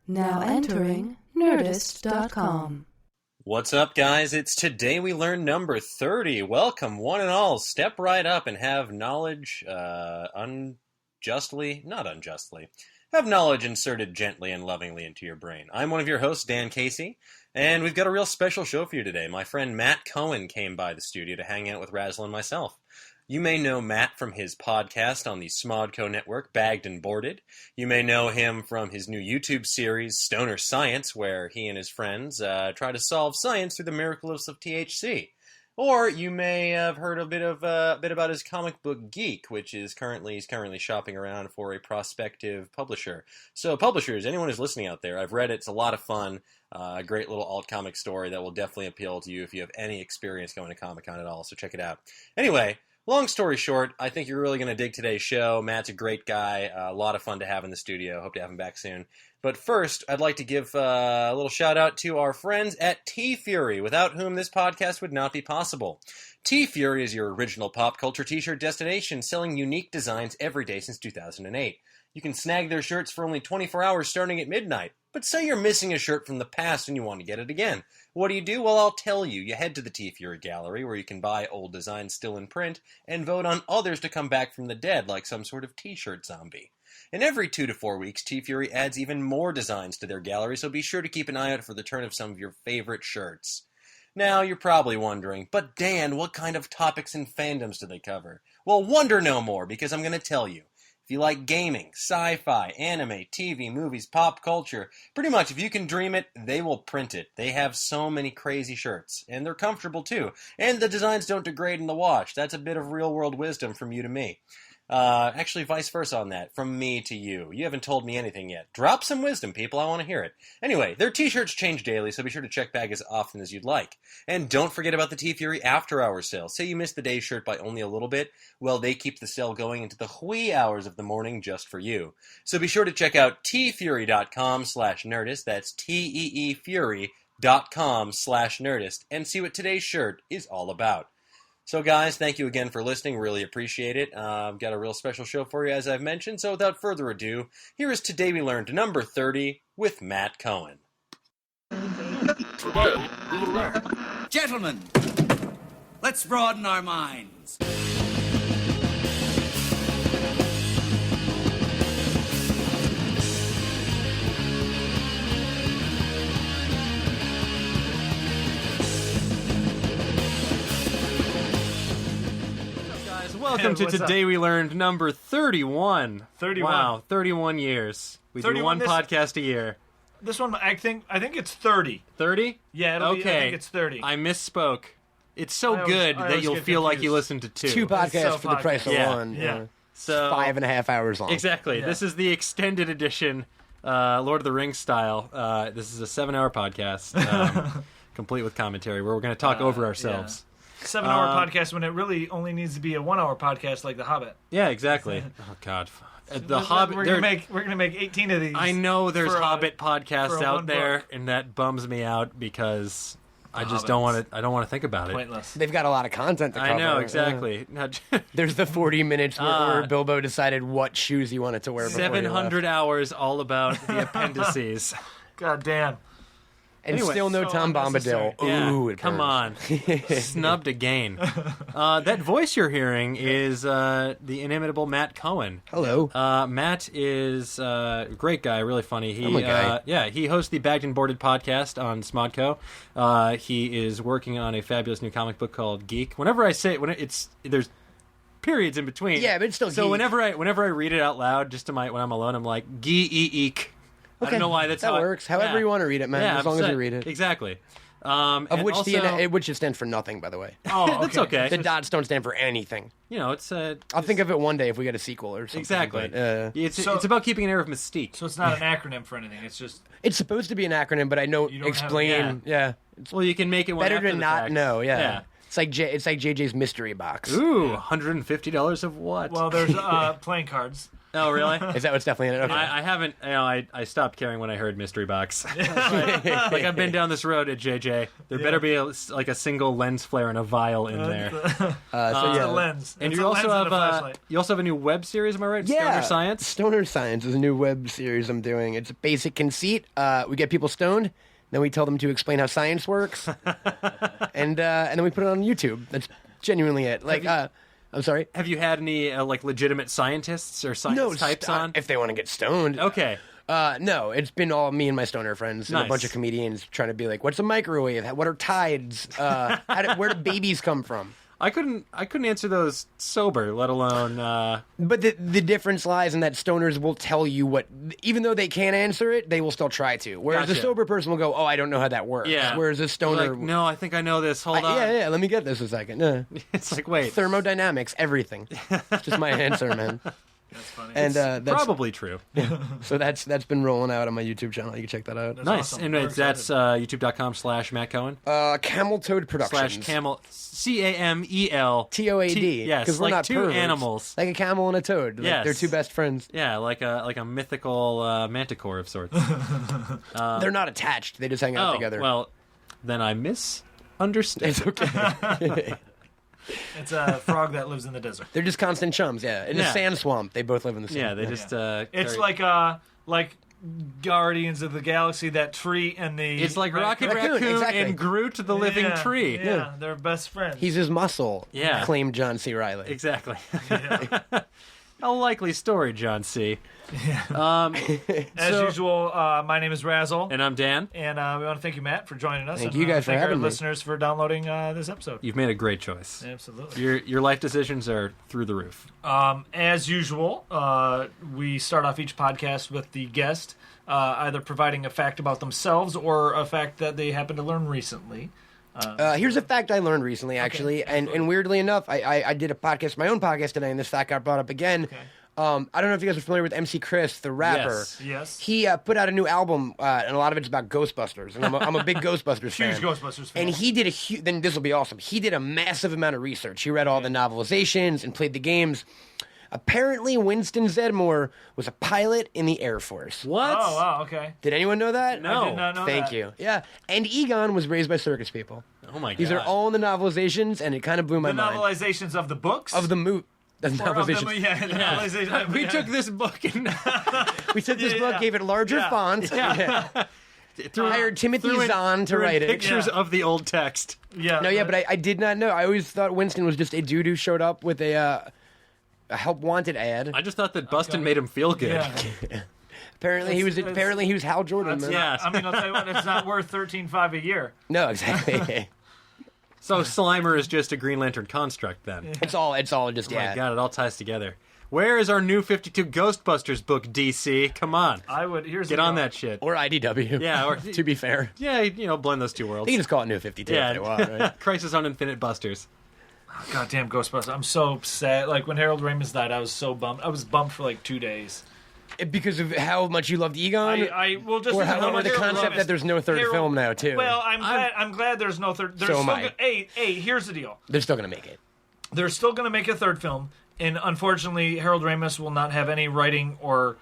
Now entering Nerdist.com. What's up, guys? It's Today We Learn number 30. Welcome, one and all. Step right up and have knowledge, not unjustly, have knowledge inserted gently and lovingly into your brain. I'm one of your hosts, Dan Casey, and we've got a real special show for you today. My friend Matt Cohen came by the studio to hang out with Razzle and myself. You may know Matt from his podcast on the Smodco network, Bagged and Boarded. You may know him from his new YouTube series, Stoner Science, where he and his friends try to solve science through the miracles of THC. Or you may have heard a bit about his comic book Geek, which is he's currently shopping around for a prospective publisher. So publishers, anyone who's listening out there, I've read it. It's a lot of fun. A great little alt comic story that will definitely appeal to you if you have any experience going to Comic-Con at all. So check it out. Anyway, long story short, I think you're really going to dig today's show. Matt's a great guy, a lot of fun to have in the studio. Hope to have him back soon. But first, I'd like to give a little shout-out to our friends at T-Fury, without whom this podcast would not be possible. T-Fury is your original pop culture t-shirt destination, selling unique designs every day since 2008. You can snag their shirts for only 24 hours starting at midnight. But say you're missing a shirt from the past and you want to get it again. What do? Well, I'll tell you. You head to the T-Fury Gallery, where you can buy old designs still in print, and vote on others to come back from the dead, like some sort of t-shirt zombie. And every 2 to 4 weeks, T-Fury adds even more designs to their gallery, so be sure to keep an eye out for the turn of some of your favorite shirts. Now, you're probably wondering, but Dan, what kind of topics and fandoms do they cover? Well, wonder no more, because I'm going to tell you. If you like gaming, sci-fi, anime, TV, movies, pop culture, pretty much if you can dream it, they will print it. They have so many crazy shirts, and they're comfortable too. And the designs don't degrade in the wash. That's a bit of real-world wisdom from you to me. Actually, vice versa on that, from me to you. You haven't told me anything yet. Drop some wisdom, people. I want to hear it. Anyway, their t-shirts change daily, so be sure to check back as often as you'd like. And don't forget about the T-Fury after-hours sale. Say you missed the day's shirt by only a little bit, well, they keep the sale going into the wee hours of the morning just for you. So be sure to check out tfury.com/nerdist, that's teefury.com/nerdist, and see what today's shirt is all about. So guys, thank you again for listening. Really appreciate it. I've got a real special show for you, as I've mentioned. So without further ado, here is Today We Learned number 30 with Matt Cohen. Today we learn. Gentlemen, let's broaden our minds. Welcome to Today We Learned number 31. 31. Wow, 31 years. We do one podcast a year. This one, I think it's 30. 30? Yeah, okay. I think it's 30. I misspoke. It's so good that you'll feel like you listened to two. Two podcasts for the price of one. Yeah. So 5.5 hours long. Exactly. Yeah. This is the extended edition, Lord of the Rings style. This is a 7-hour podcast, complete with commentary, where we're going to talk over ourselves. Yeah. 7-hour podcast when it really only needs to be a 1-hour podcast like The Hobbit. Yeah, exactly. Oh God, The Hobbit. We're gonna make 18 of these. I know there's Hobbit podcasts out there, and that bums me out because I just don't want to. I don't want to think about it. Pointless. They've got a lot of content to cover. I know exactly. There's the 40 minutes where Bilbo decided what shoes he wanted to wear. 700 hours all about the appendices. God damn. And anyway, still no Tom Bombadil. Yeah, ooh, it come on. Snubbed again. That voice you're hearing is the inimitable Matt Cohen. Hello. Matt is a great guy, really funny. I'm a guy. He hosts the Bagged and Boarded podcast on Smodco. He is working on a fabulous new comic book called Geek. Whenever I say it, there's periods in between. Yeah, but it's still so geek. whenever I read it out loud, just to when I'm alone, I'm like geek. Okay. I don't know why that works. However you want to read it, man. As long as you read it. Exactly. Which it stands for nothing, by the way. Oh, okay. That's okay. The dots don't stand for anything. You know, it's. I'll think of it one day if we get a sequel or something. Exactly. But, it's about keeping an air of mystique. So it's not an acronym for anything. It's just. It's supposed to be an acronym, but I know explain. Well, you can make it one better after to the not fact. know. Yeah. It's like JJ's mystery box. Ooh, $150 of what? Well, there's playing cards. Oh, really? Is that what's definitely in it? Okay. I haven't. I stopped caring when I heard mystery box. Like I've been down this road at JJ. There better be a single lens flare and a vial in there. It's a lens. And It's you a also lens and a have flashlight. a new web series. Am I right? Yeah. Stoner Science. Stoner Science is a new web series I'm doing. It's a basic conceit. We get people stoned, then we tell them to explain how science works, and then we put it on YouTube. That's genuinely it. Like, I'm sorry. Have you had any legitimate scientists or science types on? If they want to get stoned. Okay. No, it's been all me and my stoner friends and Nice. a bunch of comedians trying to be like, what's a microwave? What are tides? Where do babies come from? I couldn't answer those sober, let alone. But the difference lies in that stoners will tell you what, even though they can't answer it, they will still try to. Whereas a Gotcha. sober person will go, oh, I don't know how that works. Yeah. Whereas a stoner, Like, no, I think I know this. Hold on. yeah, let me get this a second. It's like, wait. Thermodynamics, everything. It's just my answer, man. That's funny. And that's Probably true. so that's been rolling out on my YouTube channel. You can check that out. That's Nice. awesome. And We're that's youtube.com/Matt Cohen. Camel Toad Productions. /Camel CAMEL TOAD. Yes, because we're like not two perverts. animals. Like a camel and a toad. Like, Yes. they're two best friends. Yeah, like a mythical manticore of sorts. They're not attached. They just hang out together. Well, then I misunderstood. It's okay. It's a frog that lives in the desert. They're just constant chums. Yeah, in a Yeah. sand swamp. They both live in the sand. Yeah, they just. It's carry- like Guardians of the Galaxy, that tree and the. It's like Rocket Raccoon, Raccoon exactly. and Groot, the living Yeah, tree. Yeah, they're best friends. He's his muscle. Yeah. Claimed John C. Reilly. Exactly. A likely story, John C. As usual, my name is Razzle. And I'm Dan. And we want to thank you, Matt, for joining us. Thank and, you guys for thank having our me. listeners for downloading this episode. You've made a great choice. Absolutely. Your life decisions are through the roof. As usual, we start off each podcast with the guest either providing a fact about themselves or a fact that they happen to learn recently. Here's a fact I learned recently, actually, and weirdly enough, I did my own podcast today, and this fact got brought up again. Okay. I don't know if you guys are familiar with MC Chris, the rapper. Yes. He put out a new album, and a lot of it's about Ghostbusters, and I'm a big Ghostbusters fan. Huge Ghostbusters fan. And he did then this will be awesome. He did a massive amount of research. He read all the novelizations and played the games. Apparently, Winston Zeddemore was a pilot in the Air Force. What? Oh, wow, okay. Did anyone know that? No. I did not know Thank that. you. Yeah. And Egon was raised by circus people. Oh my god. These are all in the novelizations, and it kind of blew my The mind. novelizations of the books? Of the movie. The Or of the novelizations. yeah, the novelization. We Yeah. took this book and We took this Yeah, book, yeah. gave it larger Yeah. font. Hired Timothy threw in- Zahn to threw in write it. pictures Yeah. of the old text. Yeah. No, yeah, but I did not know. I always thought Winston was just a dude who showed up with a help wanted ad. I just thought that Bustin made him feel good. Yeah. Apparently he was Hal Jordan. That's, man. Yeah. I mean, I'll tell you what, it's not worth $13.5 a year. No, exactly. So Slimer is just a Green Lantern construct then. it's all just Oh yeah. my god, it all ties together. Where is our new 52 Ghostbusters book, DC? Come on. Here's Get the on deal. that shit. Or IDW. Yeah, or to be fair. yeah, blend those two worlds. They can just call it New 52 Yeah. if they want, right? Crisis on Infinite Busters. Goddamn Ghostbusters. I'm so sad. Like, when Harold Ramis died, I was so bummed. I was bummed for like 2 days. Because of how much you loved Egon? Well, just or because or much the Harold concept Ramis- that there's no third Harold- film now, too. Well, I'm glad there's no third. There's So am still I. Hey, here's the deal. They're still going to make it. They're still going to make a third film, and unfortunately, Harold Ramis will not have any writing or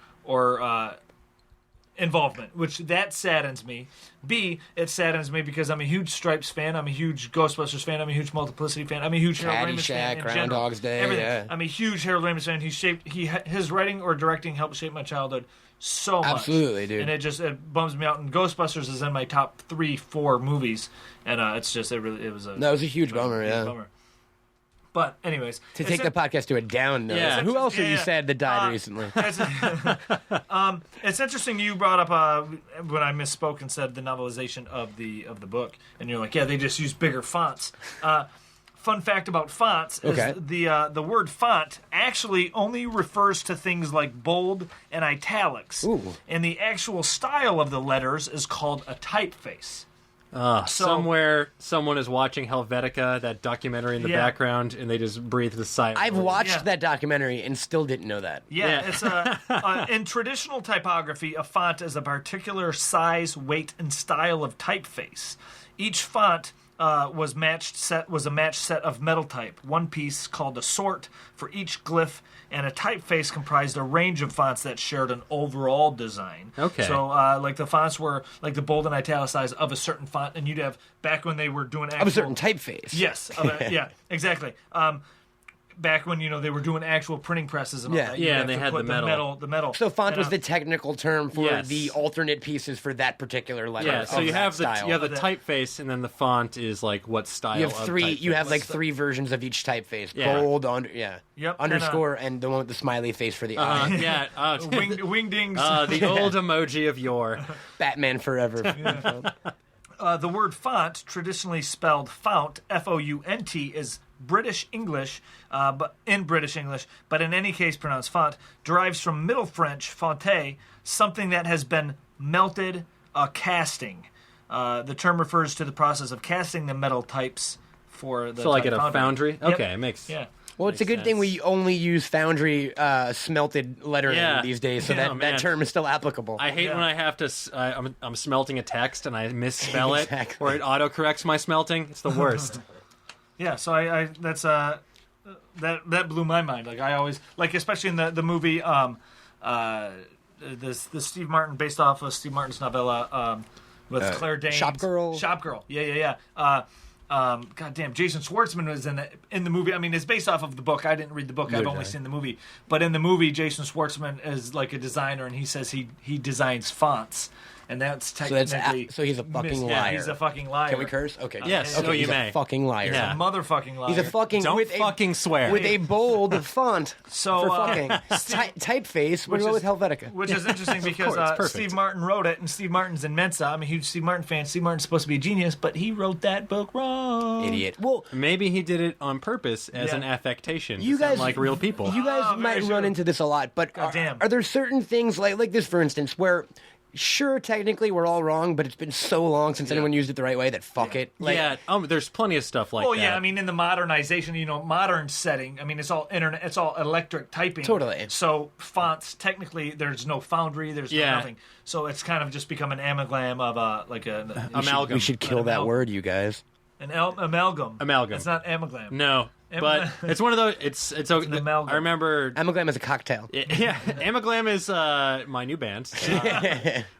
involvement, which that saddens me. B, it saddens me because I'm a huge Stripes fan, I'm a huge Ghostbusters fan, I'm a huge Multiplicity fan, I'm a huge Harold Ramis fan in Caddyshack, general. Groundhog's Day, Everything. yeah. I'm a huge Harold Ramis fan. His writing or directing helped shape my childhood so much. Absolutely, dude. And it bums me out. And Ghostbusters is in my top 3-4 movies, and it's just it was a That was a huge bummer, yeah. bummer. But anyways, To take the podcast to a down note. Yeah. Who else have you Yeah. said that died recently? It's interesting you brought up when I misspoke and said the novelization of the book, and you're like, yeah, they just use bigger fonts. Fun fact about fonts is Okay. the word font actually only refers to things like bold and italics, Ooh. and the actual style of the letters is called a typeface. Somewhere someone is watching Helvetica, that documentary in the Yeah. background, and they just breathe the sigh. of I've relief. watched Yeah. that documentary and still didn't know that. Yeah, Yeah. it's in traditional typography, a font is a particular size, weight, and style of typeface. Each font was a matched set of metal type. One piece called a sort for each glyph, and a typeface comprised a range of fonts that shared an overall design. Okay. So, like the fonts were like the bold and italicized of a certain font, and you'd have back when they were doing actual, Of a certain typeface. Yes. Yeah. Exactly. Back when they were doing actual printing presses and all Yeah. that, Yeah, you'd and have they to had put the metal. The metal. So font And, was the technical term for Yes. the alternate pieces for that particular letter. Yeah, so of you that have style. the typeface, and then the font is like what style. You have of three. You typeface. have like three versions of each typeface. Yeah. Bold, Yep, underscore, and the one with the smiley face for the eye. Yeah, wingdings. the old emoji of yore. Batman Forever. The word font, traditionally spelled fount, F-O-U-N-T, is British English, but in any case pronounced font, derives from Middle French fonte, something that has been melted, casting. The term refers to the process of casting the metal types for the So like type at a foundry? Yep. Okay, it makes... Yeah. Well, it's a good thing we only use foundry smelted lettering these days, so Yeah, that term is still applicable. I hate when I have to... I'm smelting a text and I misspell it, Exactly. or it autocorrects my smelting. It's the worst. Yeah, so I that's that blew my mind. Like I always especially in the movie this Steve Martin, based off of Steve Martin's novella with Claire Danes. Shop Girl. Yeah. God damn, Jason Schwartzman was in the movie. I mean, it's based off of the book. I didn't read the book. I've only seen the movie. But in the movie, Jason Schwartzman is like a designer, and he says he designs fonts. And that's technically... So he's a fucking Yeah, liar. he's a fucking liar. Can we curse? Okay. Yes, Okay, so you he's may. a fucking liar. Yeah. A motherfucking liar. He's a fucking... Don't with fucking swear. With a bold font So, for fucking. Typeface, what about with Helvetica? Which is interesting because course, perfect. Steve Martin wrote it, and Steve Martin's in Mensa. I'm a huge Steve Martin fan. Steve Martin's supposed to be a genius, but he wrote that book wrong. Idiot. Well, Maybe he did it on purpose as Yeah. an affectation. You to sound guys- like real people. you guys very might sure. run into this a lot, but Goddamn. are there certain things like this, for instance, where... Sure, technically we're all wrong, but it's been so long since anyone used it the right way that fuck it. Yeah, there's plenty of stuff like Well, that. yeah, I mean, in the modernization, modern setting, I mean, it's all internet, it's all electric typing. Totally. So fonts, technically, there's no foundry, there's no Yeah. nothing. So it's kind of just become an amalgam of amalgam. We should kill that amalgam. word, you guys. amalgam. Amalgam. It's not amalgam. No, but it's one of those. It's an amalgam. I remember. Amalgam is a cocktail. Yeah, Amaglam is my new band.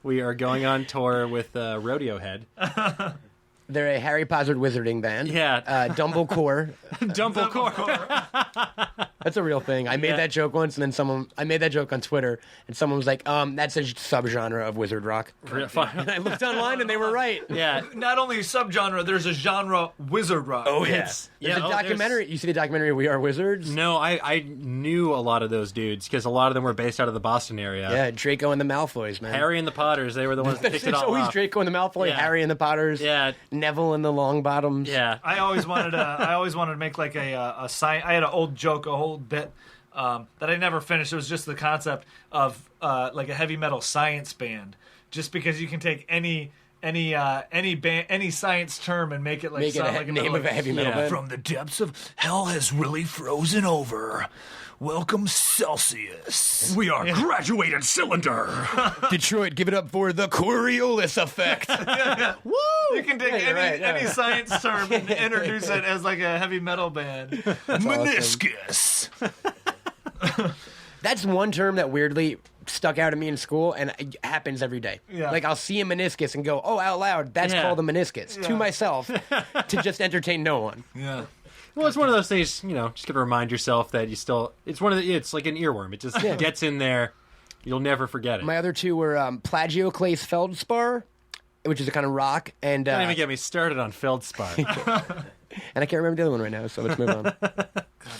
We are going on tour with Rodeo Head. They're a Harry Potter wizarding band. Yeah. Dumblecore. Dumblecore. That's a real thing. I made that joke once, and then I made that joke on Twitter, and someone was like, that's a subgenre of wizard rock. And I looked online, and they were right. Yeah. Not only subgenre, there's a genre wizard rock. Oh, yeah. Yes. There's Yeah, a documentary. You see the documentary We Are Wizards? No, I knew a lot of those dudes because a lot of them were based out of the Boston area. Yeah, Draco and the Malfoys, man. Harry and the Potters, they were the ones that It's kicked it all always off. Draco and the Malfoy, Yeah. Harry and the Potters, Yeah. Neville and the Longbottoms. Yeah. I always wanted to make like a sign. I had an old joke, a whole bit that I never finished. It was just the concept of like a heavy metal science band. Just because you can take any science term and make it like Make it sound a like a name metal, of a heavy metal Yeah. band. From the depths of hell has really frozen over. Welcome Celsius. We are graduated cylinder. Detroit, give it up for the Coriolis effect. Woo! You can take any science term and introduce it as like a heavy metal band. Meniscus. That's one term that weirdly stuck out at me in school, and it happens every day. Yeah. Like, I'll see a meniscus and go, oh, out loud, that's Yeah. called a meniscus, to myself, to just entertain no one. Yeah. Well, it's one of those things, just gotta remind yourself that you still. It's it's like an earworm. It just gets in there. You'll never forget it. My other two were plagioclase feldspar, which is a kind of rock, and Don't even get me started on feldspar. and I can't remember the other one right now, so let's move on. God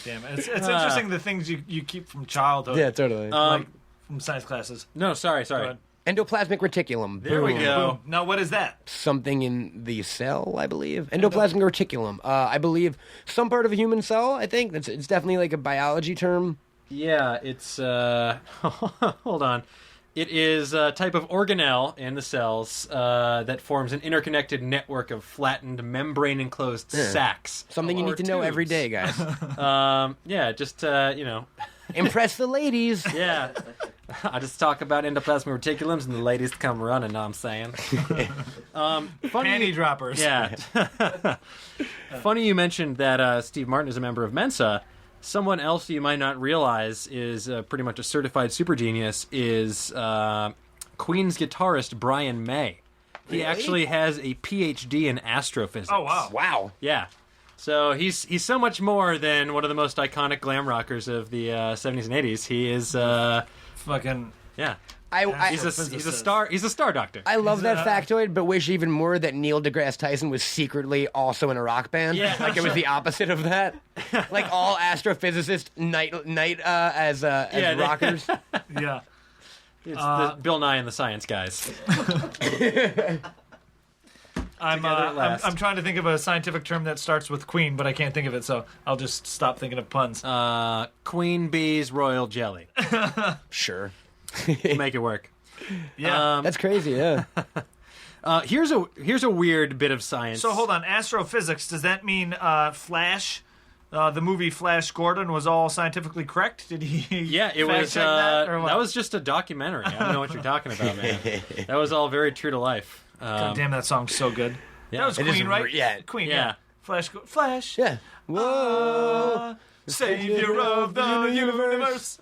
damn it. It's interesting the things you keep from childhood. Yeah, totally. Like from science classes. No, sorry. Go ahead. Endoplasmic reticulum. There we Boom. go. Boom. Now what is that? Something in the cell, I believe. Endoplasmic reticulum. I believe some part of a human cell, I think. It's definitely like a biology term. Yeah, it's hold on. It is a type of organelle in the cells that forms an interconnected network of flattened membrane-enclosed sacs. Something you or need to know every tubes. day, guys. Yeah, just Impress the ladies. yeah. I just talk about endoplasmic reticulums and the ladies come running, know what I'm saying? Funny, Panty droppers. Yeah. Funny you mentioned that Steve Martin is a member of Mensa. Someone else you might not realize is pretty much a certified super genius is Queen's guitarist Brian May. He actually has a PhD in astrophysics. Oh, wow. Wow. Yeah. So he's so much more than one of the most iconic glam rockers of the 70s and 80s. He is Fucking. yeah. He's He's a star doctor. I love that factoid, but wish even more that Neil deGrasse Tyson was secretly also in a rock band. Yeah. Like it was the opposite of that. Like all astrophysicists night as rockers. Yeah. It's the Bill Nye and the Science Guys. I'm trying to think of a scientific term that starts with queen, but I can't think of it, so I'll just stop thinking of puns. Queen Bee's Royal Jelly. Sure. We'll make it work. Yeah. That's crazy, yeah. Here's a weird bit of science. So hold on, astrophysics, does that mean Flash, the movie Flash Gordon was all scientifically correct? Did he Yeah, it fact was check that, or what? that was just a documentary. I don't know what you're talking about, man. That was all very true to life. God damn, that song's so good. yeah. That was It is Queen, right? yeah. Queen, Yeah. Flash. Yeah. Whoa. Savior of the universe.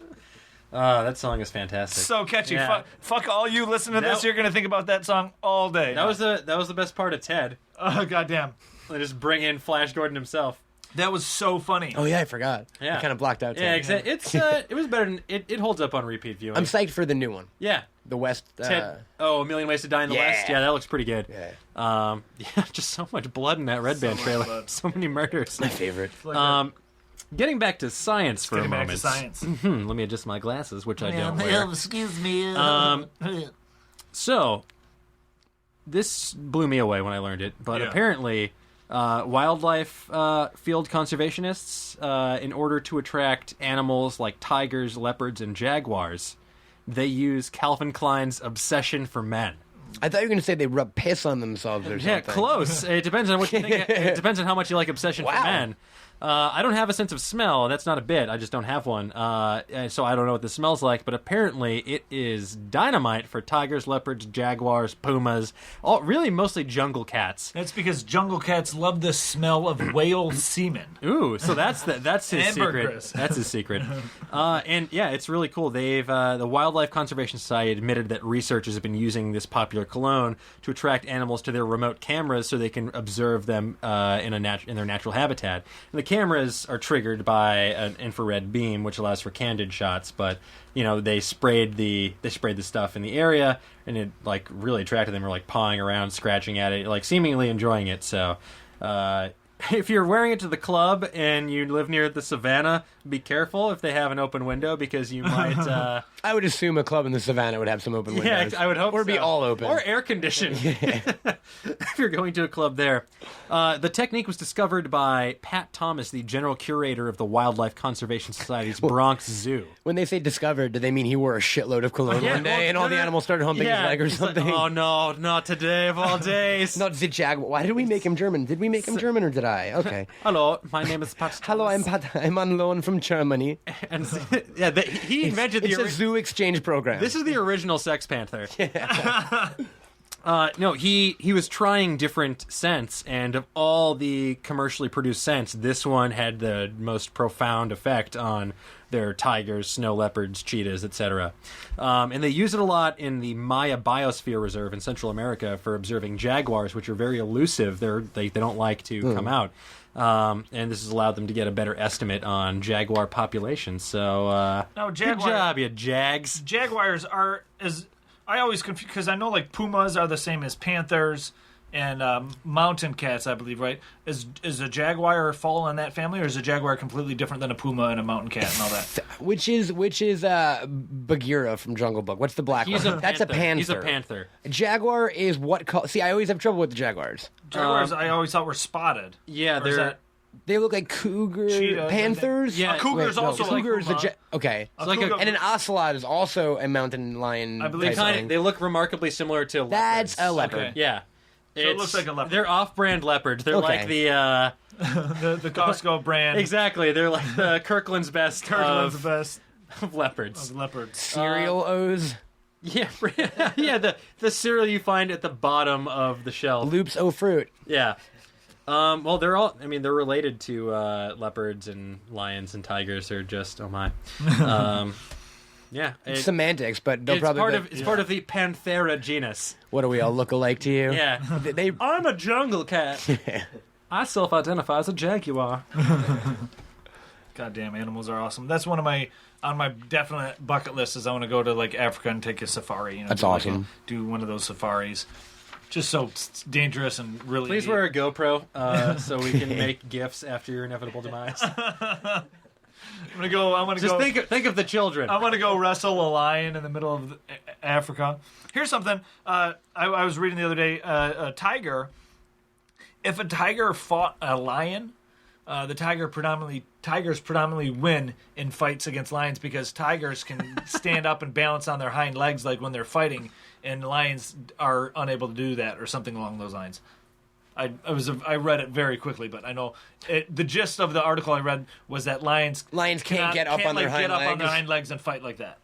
That song is fantastic. So catchy. Yeah. Fuck all you listen to this, That- you're going to think about that song all day. that was the best part of Ted. Oh, goddamn. They just bring in Flash Gordon himself. That was so funny. Oh, yeah, I forgot. Yeah. I kind of blocked out, too. Yeah, exactly. It's it was better than it holds up on repeat viewing. I'm psyched for the new one. yeah. The West. Ted, A Million Ways to Die in the yeah. West. Yeah, that looks pretty good. Yeah. Yeah, just so much blood in that Red Band much trailer. blood. So many murders. My favorite. Getting back to science for Getting a back moment. to science. Let me adjust my glasses, which I don't wear. Excuse me. So, this blew me away when I learned it, but Yeah. apparently, wildlife field conservationists, in order to attract animals like tigers, leopards, and jaguars, they use Calvin Klein's Obsession for Men. I thought you were going to say they rub piss on themselves or Yeah, something. close. It depends on what you think. It depends on how much you like Obsession for Wow. Men. I don't have a sense of smell. That's not a bit. I just don't have one. So I don't know what this smells like. But apparently, it is dynamite for tigers, leopards, jaguars, pumas. Really, mostly jungle cats. That's because jungle cats love the smell of whale semen. Ooh, so that's his secret. Ambergris. That's his secret. And yeah, it's really cool. They've the Wildlife Conservation Society admitted that researchers have been using this popular cologne to attract animals to their remote cameras so they can observe them in their natural habitat. And the cameras are triggered by an infrared beam, which allows for candid shots. But they sprayed the stuff in the area, and it like really attracted them. Were like pawing around, scratching at it, like seemingly enjoying it. So. If you're wearing it to the club and you live near the savannah, be careful if they have an open window because you might. I would assume a club in the savannah would have some open windows. Yeah, I would hope Or so. be all open. Or air conditioned. If you're going to a club there. The technique was discovered by Pat Thomas, the general curator of the Wildlife Conservation Society's Bronx Zoo. When they say discovered, do they mean he wore a shitload of cologne Yeah, one day well, and all the animals started humping his leg or he's like, something? oh no, not today of all days. Not the jaguar. Why did we make him German? Did we make him German or did I? Okay. Hello, my name is Pat Thomas. Hello, I'm Pat. I'm on loan from Germany. And yeah, he invented It's the a zoo exchange program. This is the original Sex Panther. No, he was trying different scents, and of all the commercially produced scents, this one had the most profound effect on their tigers, snow leopards, cheetahs, etc. And they use it a lot in the Maya Biosphere Reserve in Central America for observing jaguars, which are very elusive. They don't like to come out. And this has allowed them to get a better estimate on jaguar populations. So, good job, you jags. Jaguars are I always confuse because I know like pumas are the same as panthers and mountain cats, I believe, right? Is a jaguar fall in that family, or is a jaguar completely different than a puma and a mountain cat and all that? Which is Bagheera from Jungle Book. What's the black He's one? a That's a panther. panther. He's a panther. A jaguar is what color? See, I always have trouble with the jaguars. Jaguars, I always thought were spotted. Yeah, Or is they're that- They look like cougar Cheetahs, panthers. Yeah, a cougar's Wait, no, also cougar like is a puma. okay. A like a- cougar- And an ocelot is also a mountain lion. I believe type kind thing. of. They look remarkably similar to That's leopards. a leopard. Okay. Yeah. it looks like a leopard. They're off-brand leopards. They're Okay. like the Costco brand. exactly. They're like the Kirkland's best. Kirkland's of the best. of leopards. Of leopards. Cereal O's. Yeah, yeah. The cereal you find at the bottom of the shelf. Loops O fruit. Yeah. Well, they're all. I mean, they're related to leopards and lions and tigers. They're just my. Yeah, Semantics, but they'll it's probably part of the Panthera genus. What do we all look alike to you? Yeah, They I'm a jungle cat. I self-identify as a jaguar. Goddamn, animals are awesome. That's one of my on my definite bucket list. Is I want to go to like Africa and take a safari. You know, That's do like awesome. do one of those safaris. Just so dangerous and really. Please wear a GoPro so we can make gifts after your inevitable demise. I'm gonna Just go. think of the children. I want to go wrestle a lion in the middle of Africa. Here's something I was reading the other day. A tiger. If a tiger fought a lion, the tigers predominantly win in fights against lions because tigers can stand up and balance on their hind legs like when they're fighting, and lions are unable to do that or something along those lines. I read it very quickly, but I know the gist of the article I read was that lions can't get up on their hind legs and fight like that.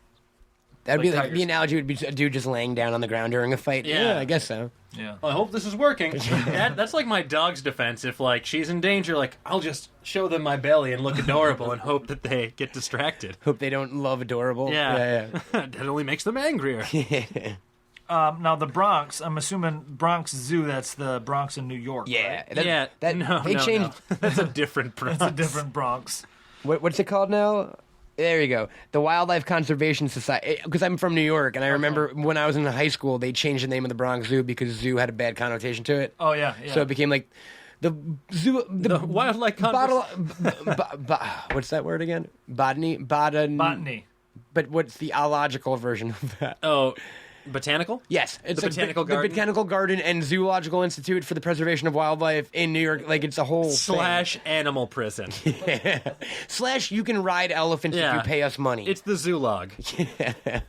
That'd like be like tigers. the analogy would be a dude just laying down on the ground during a fight. Yeah. I guess so. Yeah. I hope this is working. That's like my dog's defense. If like she's in danger, like I'll just show them my belly and look adorable and hope that they get distracted. Hope they don't love adorable. Yeah. That only makes them angrier. Now the Bronx, I'm assuming Bronx Zoo. That's the Bronx in New York. Yeah. right? They changed. That's a different Bronx. It's a different Bronx. What's it called now? There you go. The Wildlife Conservation Society. Because I'm from New York, and I remember when I was in high school, they changed the name of the Bronx Zoo because zoo had a bad connotation to it. Oh yeah. So it became like the zoo. The wildlife What's that word again? Botany. But what's the ological version of that? Oh, botanical? Yes, it's The like Botanical the Garden? Botanical Garden and Zoological Institute for the Preservation of Wildlife in New York. Like it's a whole / animal prison. thing. / you can ride elephants if Yeah. you pay us money. It's the zoolog.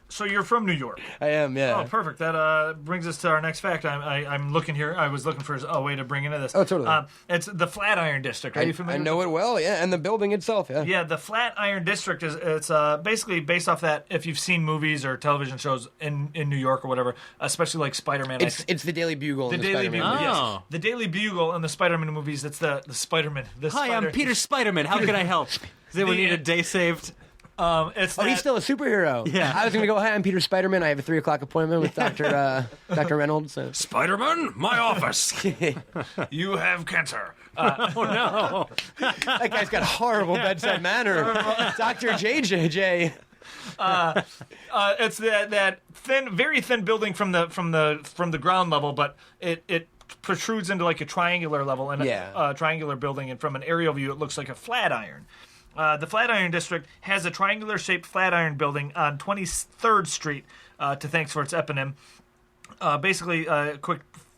So you're from New York. I am, yeah. Oh, perfect. That brings us to our next fact. I'm looking here. I was looking for a way to bring into this. Oh, totally. It's the Flatiron District. Are you familiar? I know it well, yeah, and the building itself, yeah. Yeah, the Flatiron District it's basically based off that. If you've seen movies or television shows in New York or whatever, especially like Spider-Man. It's the Daily Bugle. The and Daily Spider-Man Bugle, movies. yes. Oh. The Daily Bugle and the Spider-Man movies. It's the Spider-Man. Hi, I'm Peter Spiderman. How can I help? Does anyone need a day saved? It's Oh, that- he's still a superhero. Yeah. I was going to go, hi, I'm Peter Spider-Man. I have a 3 o'clock appointment with Dr. Reynolds. So. Spiderman, my office. You have cancer. Oh no! That guy's got horrible bedside manner. Dr. JJJ. It's that thin, very thin building from the ground level, but it protrudes into like a triangular level and Yeah. a triangular building, and from an aerial view, it looks like a flatiron. The Flatiron District has a triangular-shaped flatiron building on 23rd Street, to thanks for its eponym. Basically,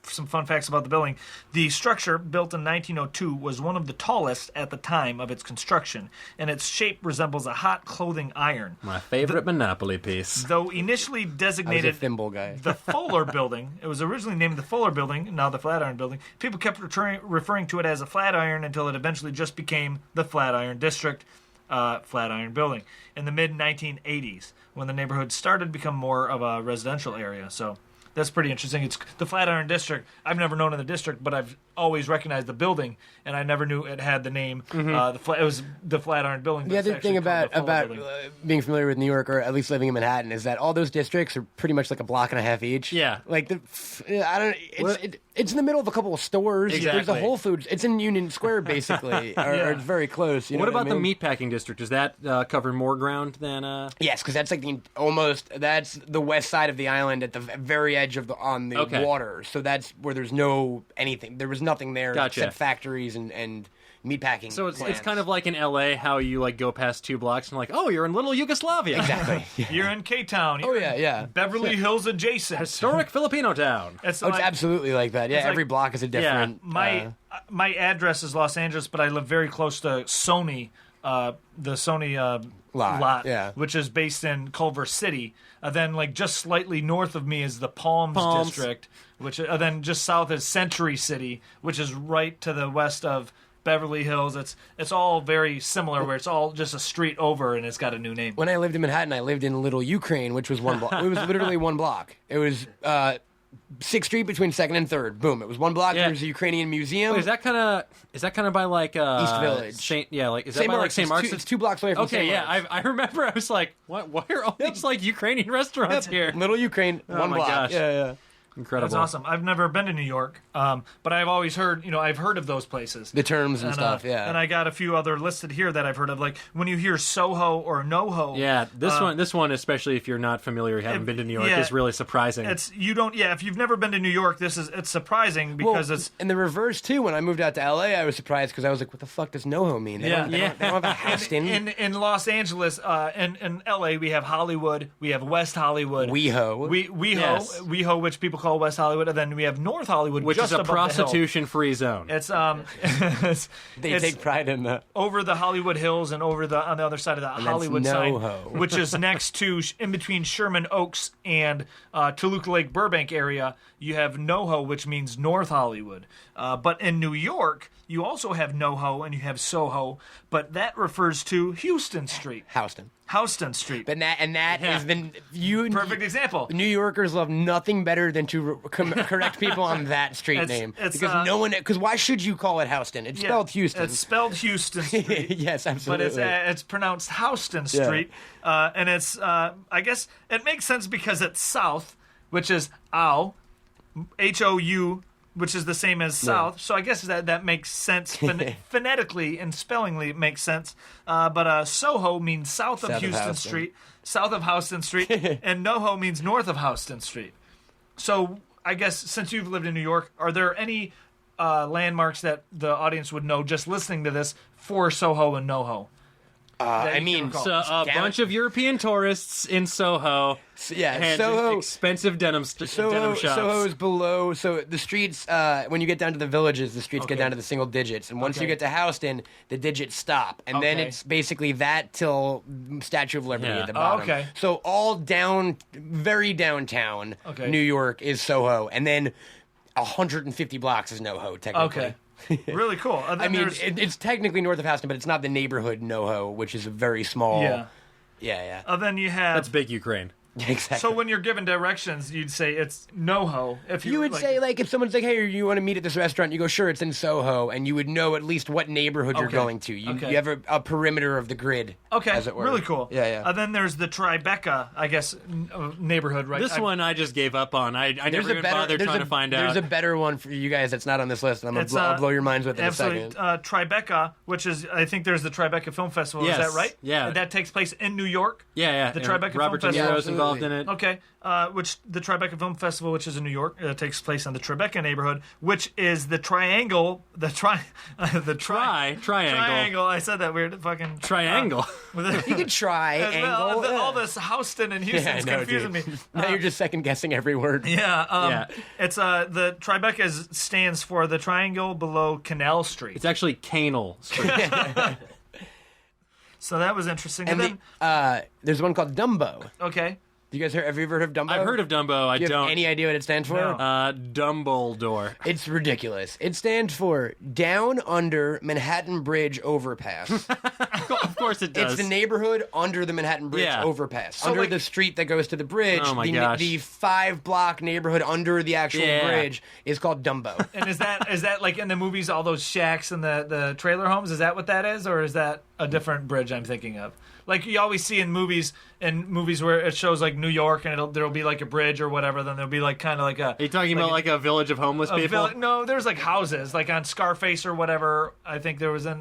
some fun facts about the building. The structure, built in 1902, was one of the tallest at the time of its construction, and its shape resembles a hot clothing iron. My favorite Monopoly piece. Though initially I was a designated thimble guy. the Fuller Building, it was originally named the Fuller Building, now the Flatiron Building. People kept referring to it as a Flatiron until it eventually just became the Flatiron District, Flatiron Building, in the mid-1980s, when the neighborhood started to become more of a residential area. So that's pretty interesting. It's the Flatiron District. I've never known of the district, but I've always recognized the building, and I never knew it had the name. It was the Flatiron Building. But The it's other thing actually called about the Fuller Building. being familiar with New York, or at least living in Manhattan, is that all those districts are pretty much like a block and a half each. Yeah. Like I don't. It's in the middle of a couple of stores. There's Exactly. a Whole Foods. It's in Union Square basically, or it's very close. You know What about I the mean? meatpacking district? Does that cover more ground than? Yes, because that's like that's the west side of the island at the very edge of on the Okay. water. So that's where there's no anything. There was nothing there Gotcha. except factories and meatpacking. So it's plants. kind of like in L.A. how you like go past 2 blocks and like, oh, you're in Little Yugoslavia. exactly. Yeah. You're in K-Town. Oh You're yeah, in yeah. Beverly Hills adjacent. Historic Filipino town. It's Oh, it's like- absolutely like that. Yeah, it's like- every block is a different. My address is Los Angeles, but I live very close to Sony, the Sony lot, yeah. which is based in Culver City. Then, like just slightly north of me is the Palms Palms. district, which then just south is Century City, which is right to the west of Beverly Hills. It's all very similar, where it's all just a street over and it's got a new name. When I lived in Manhattan, I lived in Little Ukraine, which was one block. It was literally one block. It was 6th Street between 2nd and 3rd. Boom. It was one block. Yeah. There's a Ukrainian museum. Is that kind of by like East Village? Is that St. by like Mark's. St. Mark's? It's 2 blocks away from Okay, St. yeah, Mark's. I remember. I was like, what? Why are all these like Ukrainian restaurants here? Little Ukraine, Oh one my block. gosh. Yeah. Incredible. That's awesome. I've never been to New York, but I've always heard, I've heard of those places. The terms and stuff, yeah. And I got a few other listed here that I've heard of, like when you hear Soho or NoHo. Yeah, this one, especially if you're not familiar, or haven't been to New York, is really surprising. If you've never been to New York, it's surprising because it's. And the reverse too. When I moved out to LA, I was surprised because I was like, "What the fuck does NoHo mean?" They don't have a Houston. In Los Angeles, in LA, we have Hollywood, we have West Hollywood, WeHo, Yes. WeHo, which people call West Hollywood, and then we have North Hollywood, which just is a above the hill. prostitution-free zone. It's They take pride in that. over the Hollywood Hills and on the other side of the Hollywood side, NoHo. which is next to in between Sherman Oaks and Toluca Lake Burbank area. You have NoHo, which means North Hollywood. But in New York, you also have NoHo and you have Soho, but that refers to Houston Street. Houston Street. But that is the Perfect example. New Yorkers love nothing better than to correct people on that street name because no one. Because why should you call it Houston? It's spelled Houston. It's spelled Houston Street. Yes, absolutely. But it's pronounced Houston Street, and it's I guess it makes sense because it's south, which is HOU, which is the same as south. So I guess that makes sense phonetically and spellingly. It makes sense. But Soho means south of Houston Street, south of Houston Street, and NoHo means north of Houston Street. So I guess since you've lived in New York, are there any landmarks that the audience would know just listening to this for Soho and NoHo? I mean, So a bunch of European tourists in Soho. And Soho, expensive denim shops. Soho is below. So the streets, when you get down to the villages, the streets get down to the single digits, and once you get to Houston, the digits stop, and then it's basically that till Statue of Liberty at the bottom. So all down, very downtown, New York is Soho, and then 150 blocks is NoHo technically. Okay. Really cool. I mean, it's technically north of Houston, but it's not the neighborhood NoHo, which is a very small. Yeah. Then you have. That's big Ukraine. Exactly. So when you're given directions, you'd say it's NoHo. If you would say, like, if someone's like, "Hey, you want to meet at this restaurant?" You go, "Sure, it's in Soho," and you would know at least what neighborhood you're going to. You have a perimeter of the grid. Okay, as it were. Really cool. Yeah. Then there's the Tribeca, I guess, neighborhood, right? This one I just gave up on. I never even bothered trying to find out. There's a better one for you guys that's not on this list, and I'll blow your minds with it in a second. Tribeca, which is, I think there's the Tribeca Film Festival. Yes. Is that right? Yeah. And that takes place in New York? Yeah. The Tribeca Robert Film De Festival. Niro's involved in it. Okay. Which the Tribeca Film Festival, which is in New York, takes place in the Tribeca neighborhood, which is the triangle, triangle. Triangle. I said that weird fucking Triangle. You could try angle. All this Houston and Houston is confusing me. Now you're just second guessing every word. It's the Tribeca stands for the triangle below Canal Street. It's actually Canal Street. So that was interesting. And there's one called Dumbo. Okay. You guys have you ever heard of Dumbo? I've heard of Dumbo. Do you have any idea what it stands for? No. Dumbledore. It's ridiculous. It stands for Down Under Manhattan Bridge Overpass. Of course it does. It's the neighborhood under the Manhattan Bridge overpass. So under the street that goes to the bridge. Oh my the, gosh. the 5-block neighborhood under the actual bridge is called Dumbo. And is that like in the movies, all those shacks and the trailer homes? Is that what that is? Or is that a different bridge I'm thinking of? Like you always see in movies where it shows like New York and there'll be like a bridge or whatever, then there'll be like kind of like a... Are you talking about like a village of homeless people? No, there's like houses, like on Scarface or whatever. I think there was a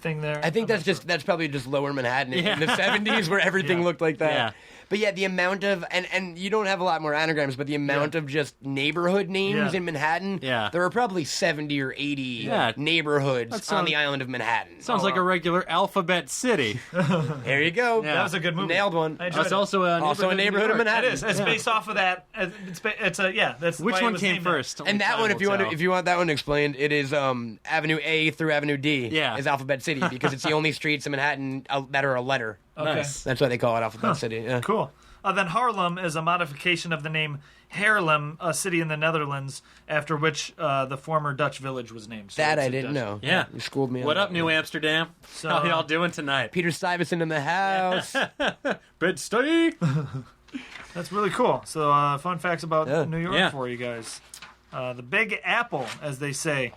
thing there. I think that's probably just lower Manhattan in the 70s where everything looked like that. Yeah. But yeah, the amount of and you don't have a lot more anagrams, but the amount of just neighborhood names in Manhattan, there are probably 70 or 80 neighborhoods on the island of Manhattan. Sounds like a regular alphabet city. There you go. That was a good movie. Nailed one. That's also a neighborhood of Manhattan. It is. It's based off of that. That's which one came first? And that one, if you want that one explained, it is Avenue A through Avenue D. Is Alphabet City because it's the only streets in Manhattan that are a letter. Okay. Nice. That's why they call it Alphabet City. Yeah. Cool. Then Haarlem is a modification of the name Haarlem, a city in the Netherlands, after which the former Dutch village was named. So That it's I a didn't Dutch- know. Yeah. You schooled me on What that up, New one. Amsterdam? So, How y'all doing tonight? Peter Stuyvesant in the house. Bed study. That's really cool. So, fun facts about Yeah. New York Yeah. for you guys. The Big Apple, as they say.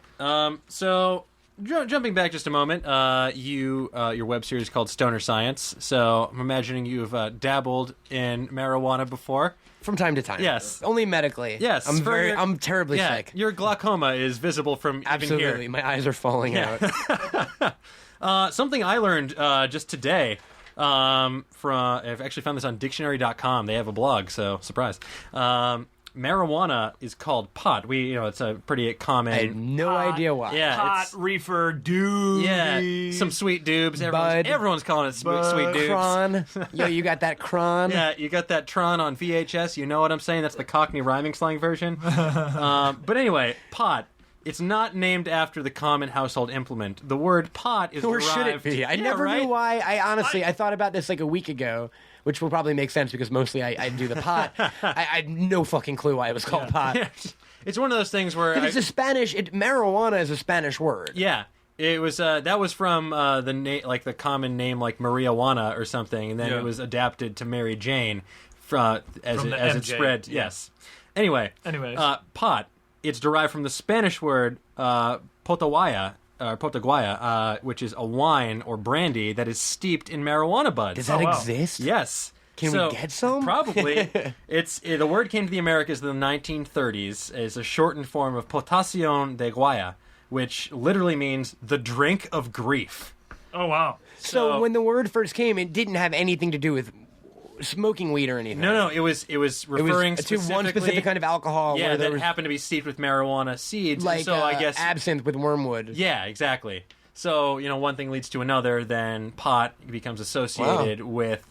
So jumping back just a moment, your web series is called Stoner Science. So I'm imagining you've dabbled in marijuana before. From time to time. Yes. Only medically. Yes, I'm terribly Yeah, sick. your glaucoma is visible from Absolutely. even here. My eyes are falling out. Something I learned just today. I've actually found this on dictionary.com. They have a blog, so surprise. Marijuana is called pot. It's a pretty common. I had no idea why. Yeah, Pot, it's- reefer, doobie. some sweet dubes. Bud. Everyone's calling it sweet dubes. Cron. Yo, you got that cron? Yeah, you got that Tron on VHS. You know what I'm saying? That's the Cockney rhyming slang version. But anyway, pot. It's not named after the common household implement. The word pot is Or derived... should it be? I never right? knew why. I thought about this like a week ago, which will probably make sense because mostly I do the pot. I had no fucking clue why it was called pot. Yeah. It's one of those things where... It's a Spanish. Marijuana is a Spanish word. Yeah. It was that was from the common name like Maria Juana or something, and then Yeah. it was adapted to Mary Jane as From it the MJ, spread. yeah. Yes. Anyways, pot. It's derived from the Spanish word potaguaya, which is a wine or brandy that is steeped in marijuana buds. Does that wow. exist? Yes. Can So, we get some? Probably. The word came to the Americas in the 1930s as a shortened form of potación de guaya, which literally means the drink of grief. Oh, wow. So when the word first came, it didn't have anything to do with smoking weed or anything. No, it was referring to one specifically- specific kind of alcohol. Yeah, where there that was happened to be steeped with marijuana seeds. like so I guess absinthe with wormwood. Yeah, exactly. So one thing leads to another. Then pot becomes associated with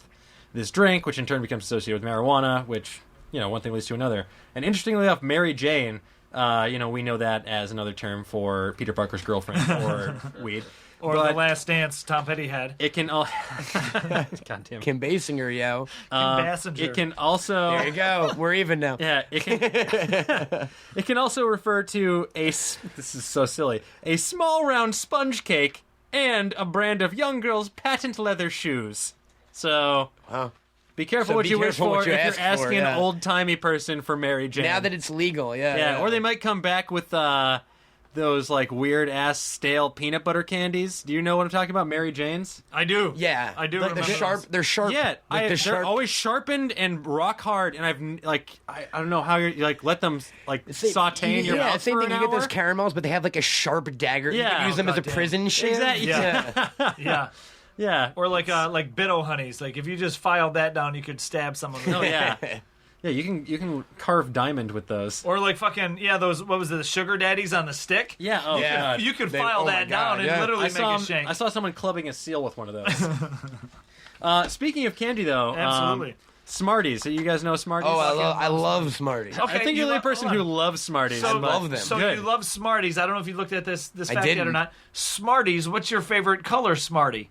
this drink, which in turn becomes associated with marijuana. Which one thing leads to another. And interestingly enough, Mary Jane. We know that as another term for Peter Parker's girlfriend or weed. Or But The Last Dance Tom Petty had. it can all. God damn. Kim Basinger, yo. Kim Basinger. It can also. There you go. We're even now. Yeah, it can also refer to this is so silly, a small round sponge cake and a brand of young girls' patent leather shoes. So, Wow. be careful So what be you wish careful for what you if ask you're asking for, yeah. an old-timey person for Mary Jane. Now that it's legal, yeah. yeah, or they might come back with those like weird-ass stale peanut butter candies. Do you know what I'm talking about, Mary Jane's? I do. Yeah. I do Like remember the sharp. those. They're sharp. Yeah, like the they're sharp. always sharpened and rock hard, and I don't know how you let them saute in your yeah, mouth same for thing. an You get those hour. caramels, but they have like a sharp dagger. You Yeah. can use them as a goddamn. prison shiv. Exactly. Yeah. Yeah. Yeah. Or like Bitto honeys. Like if you just filed that down, you could stab someone. With Oh it. yeah. Yeah, you can carve diamond with those. Or like fucking those what was it, the sugar daddies on the stick? Yeah. Oh Yeah. god. You could They- file oh my that God, down and yeah. literally I make a shank. saw someone clubbing a seal with one of those. Speaking of candy, though, Absolutely. Smarties. So you guys know Smarties? Oh, I love Smarties. Okay, I think you you're the only love- person hold who on. loves Smarties. I but- love them. So Good. you love Smarties. I don't know if you looked at this I fact yet or didn't. not. Smarties, what's your favorite color Smartie?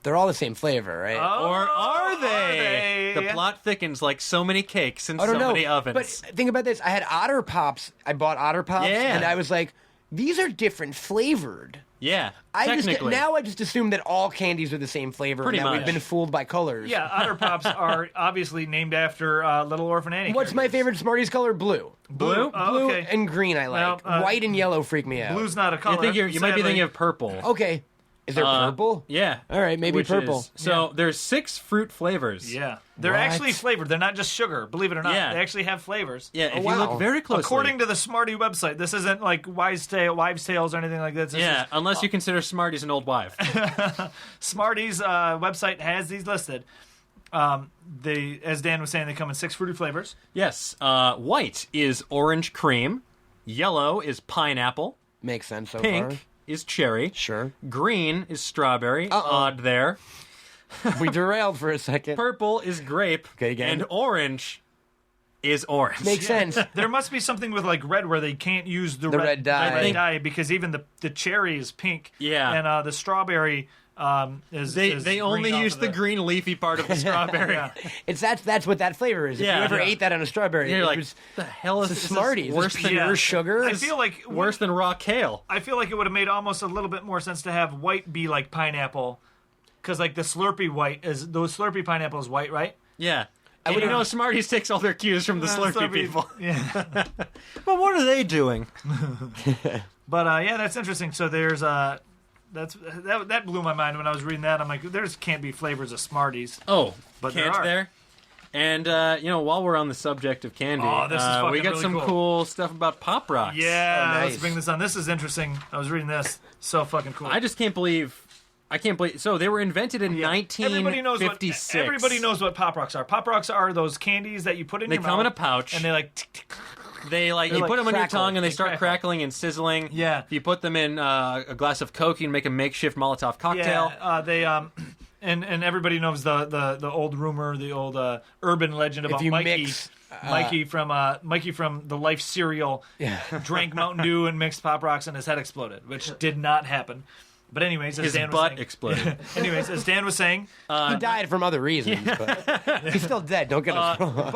They're all the same flavor, right? Or are they? they? The plot thickens like so many cakes in I so don't know. many ovens. But think about this. I had Otter Pops. I bought Otter Pops, Yeah. and I was like, these are different flavored. yeah, I technically. just assume that all candies are the same flavor. Pretty and that much. We've been fooled by colors. Yeah, Otter Pops are obviously named after Little Orphan Annie. What's my favorite Smarties color? Blue. Blue? Oh, Blue okay. and green I like. Well, White and yellow freak me out. Blue's not a color. You might be sadly. thinking of purple. Okay. Is there purple? Yeah. All right, maybe Which purple. is- so there's 6 fruit flavors. Yeah, they're What? actually flavored. They're not just sugar. Believe it or not, Yeah. they actually have flavors. Yeah, if wow. you look very closely. According to the Smartie website, this isn't like Wives' Tales or anything like this. This Yeah, is unless you consider Smarties an old wife. Smarties website has these listed. They, as Dan was saying, they come in 6 fruity flavors. Yes. White is orange cream. Yellow is pineapple. Makes sense so Pink far. is cherry. Sure. Green is strawberry. Uh-oh. Odd there. We derailed for a second. Purple is grape. Okay, again. And orange is orange. Makes sense. There must be something with like red where they can't use the red dye. because even the cherry is pink. Yeah. And the strawberry They only use the green leafy part of the strawberry. Yeah. That's what that flavor is. If Yeah. you ever Yeah. ate that on a strawberry, You're it like, was the hell is it's a this? Smarties. Worse It's than pure sugar. I feel like worse than raw kale. I feel like it would have made almost a little bit more sense to have white be like pineapple, because like the Slurpee white is those Slurpee pineapple is white, right? Yeah. And you know, Smarties takes all their cues from the Slurpee people. Yeah. But what are they doing? But yeah, that's interesting. So there's that blew my mind when I was reading that. I'm like, there's can't be flavors of Smarties. Oh, But can't there are. there? And while we're on the subject of candy, this is fucking we got really some cool stuff about Pop Rocks. Yeah, nice. let's bring this on. This is interesting. I was reading this. So fucking cool. I can't believe. So they were invented in 1956. Everybody knows what Pop Rocks are. Pop Rocks are those candies that you put in your They mouth. come in a pouch. And they like... They like you like put them on your crackle. tongue and they start crackle. crackling and sizzling. Yeah. If you put them in a glass of Coke, you can make a makeshift Molotov cocktail. Yeah, they and everybody knows the old rumor, the old urban legend about you Mikey. mix, Mikey from the Life cereal drank Mountain Dew and mixed Pop Rocks and his head exploded, which did not happen. But anyways, as His Dan was butt saying, exploded. anyways, as Dan was saying, he died from other reasons, but he's still dead. Don't get us wrong.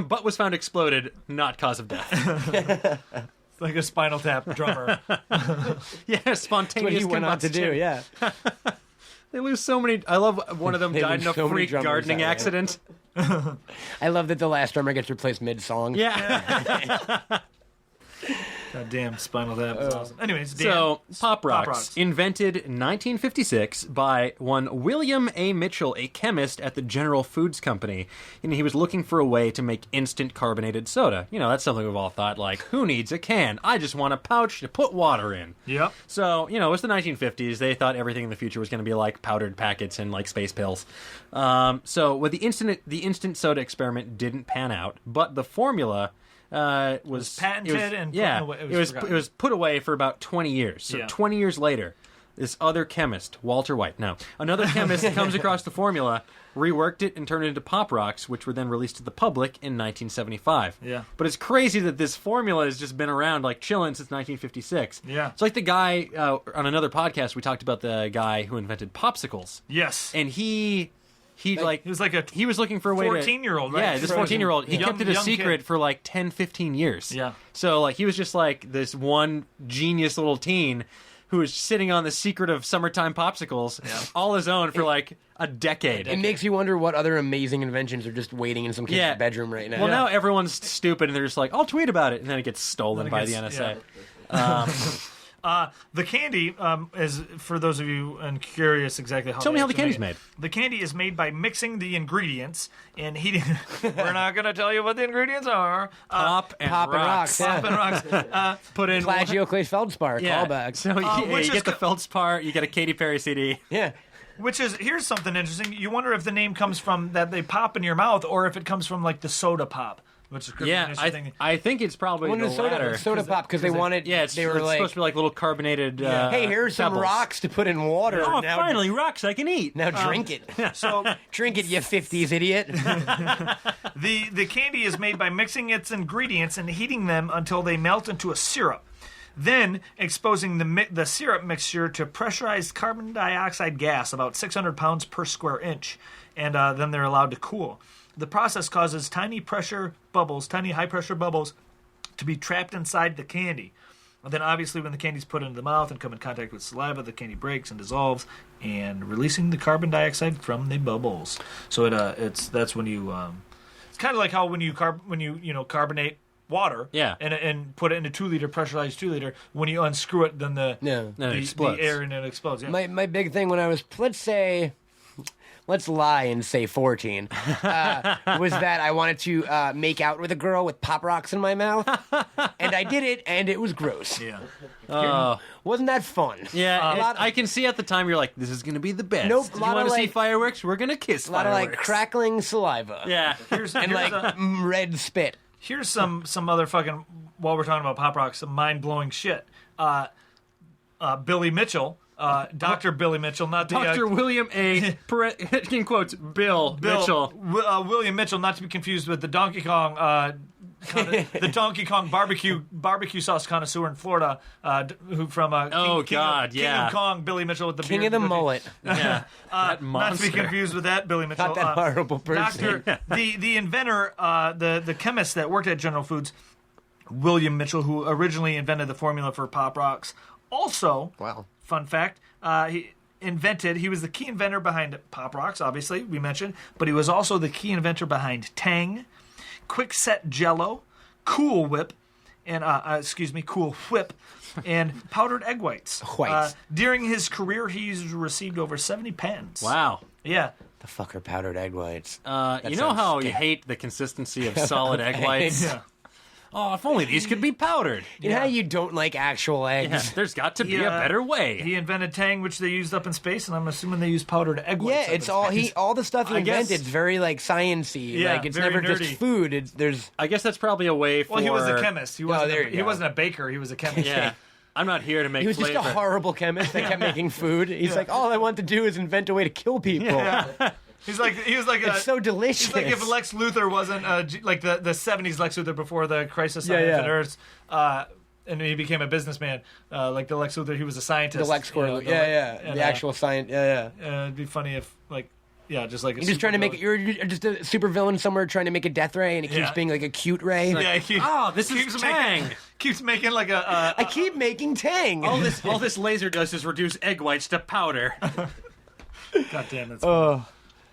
Butt was found exploded, not cause of death. like a Spinal Tap drummer. Yeah, What spontaneous he went on to do, combustion. yeah. They lose so many. I love one of them They died in lose a so many freak drummers gardening that way. accident. I love that the last drummer gets replaced mid-song. Yeah. God damn, Spinal Tap is awesome. Anyways, Dan, So, Pop Rocks, Rocks. invented in 1956 by one William A. Mitchell, a chemist at the General Foods Company. And he was looking for a way to make instant carbonated soda. You know, that's something we've all thought, like, who needs a can? I just want a pouch to put water in. Yep. So, it was the 1950s. They thought everything in the future was going to be like powdered packets and like space pills. So, with the instant soda experiment didn't pan out, but the formula was patented and put away- it was put away for about 20 years. So Yeah. 20 years later, this other chemist, Walter White, another chemist comes across the formula, reworked it, and turned it into Pop Rocks, which were then released to the public in 1975. Yeah. But it's crazy that this formula has just been around, like, chilling since 1956. Yeah. It's like the guy, on another podcast, we talked about the guy who invented popsicles. Yes. And he was like a he was looking for a way 14-year-old, right? Yeah, this 14-year-old. He Young- kept it a young secret kid. for like 10, 15 years. Yeah. So like he was just like this one genius little teen who was sitting on the secret of summertime popsicles all his own for like a decade. It makes you wonder what other amazing inventions are just waiting in some kid's bedroom right now. Well, now everyone's stupid and they're just like, I'll tweet about it, and then it gets stolen by the NSA. The candy is, for those of you and curious exactly how. Tell me they how the actually candy's make made. it. The candy is made by mixing the ingredients and heating. We're not going to tell you what the ingredients are. Pop and Pop and rocks. rocks, Pop and rocks. Put in Plagio Clay Feldspar, callback. So which you is get the Feldspar, you get a Katy Perry CD. Yeah. Which is, here's something interesting. You wonder if the name comes from that they pop in your mouth, or if it comes from like the soda pop, which is Yeah, I think it's probably When the the latter. soda pop, because they wanted, Yeah, it's they were like, supposed to be like little carbonated. hey, here's some pebbles. rocks to put in water. Oh, now, finally, rocks I can eat. Now drink it. so. Drink it, you 50s idiot. The candy is made by mixing its ingredients and heating them until they melt into a syrup. Then exposing the syrup mixture to pressurized carbon dioxide gas, about 600 pounds per square inch, and then they're allowed to cool. The process causes tiny high pressure bubbles, to be trapped inside the candy. And then obviously when the candy's put into the mouth and come in contact with saliva, the candy breaks and dissolves, and releasing the carbon dioxide from the bubbles. So that's when you it's kind of like how when you carbonate water, and put it in a 2-liter pressurized 2-liter. When you unscrew it, then Then it explodes. the air in it explodes. Yeah. My big thing when I was, let's lie and say 14, was that I wanted to make out with a girl with Pop Rocks in my mouth, and I did it, and it was gross. Yeah. Wasn't that fun? Yeah, I can see at the time you're like, this is going to be the best. Nope, Do you want to see fireworks? We're going to kiss A lot of like fireworks. crackling saliva. Yeah. And like red spit. Here's some other fucking, while we're talking about Pop Rocks, some mind-blowing shit. Billy Mitchell, Dr. Billy Mitchell, not the... Dr. William A. in quotes, Bill Mitchell. William Mitchell, not to be confused with the Donkey Kong the Donkey Kong barbecue sauce connoisseur in Florida, who from King of Kong, Billy Mitchell with the King beard, of the mullet. Yeah, that not to be monster. confused with that Billy Mitchell. Not that horrible person. The inventor, the chemist that worked at General Foods, William Mitchell, who originally invented the formula for Pop Rocks. Also, Wow. fun fact, he was the key inventor behind Pop Rocks, obviously, we mentioned, but he was also the key inventor behind Tang, Quick-Set Jell-O, Cool Whip, and, Cool Whip, and powdered egg whites. During his career, he's received over 70 patents. Wow. Yeah. The fuck are powdered egg whites? You know how you hate the consistency of solid egg whites? Yeah. Oh, if only these could be powdered. You know how you don't like actual eggs? Yeah, there's got to be a better way. He invented Tang, which they used up in space, and I'm assuming they used powdered egg whites. Yeah, it's all the stuff he invented. It's very like sciencey. Yeah, like it's very never nerdy. just food. I guess that's probably a way for... Well, he was a chemist. He wasn't, he wasn't a baker. He was a chemist. Yeah. I'm not here to make He was flavor. just a horrible chemist that kept making food. He's like, all I want to do is invent a way to kill people. Yeah. He was like It's so delicious. He's like if Lex Luthor wasn't like the 70s Lex Luthor before the Crisis on Yeah, Infinite yeah. Earths, and he became a businessman. Like the Lex Luthor, he was a scientist. The Lex Squirrel. And, the actual science. Yeah. it'd be funny if just like You're just trying to make it. You're just a super villain somewhere trying to make a death ray, and it keeps being like a cute ray. This is Tang. Keeps making like a. I keep making Tang. All this laser does is reduce egg whites to powder. God damn it. Oh,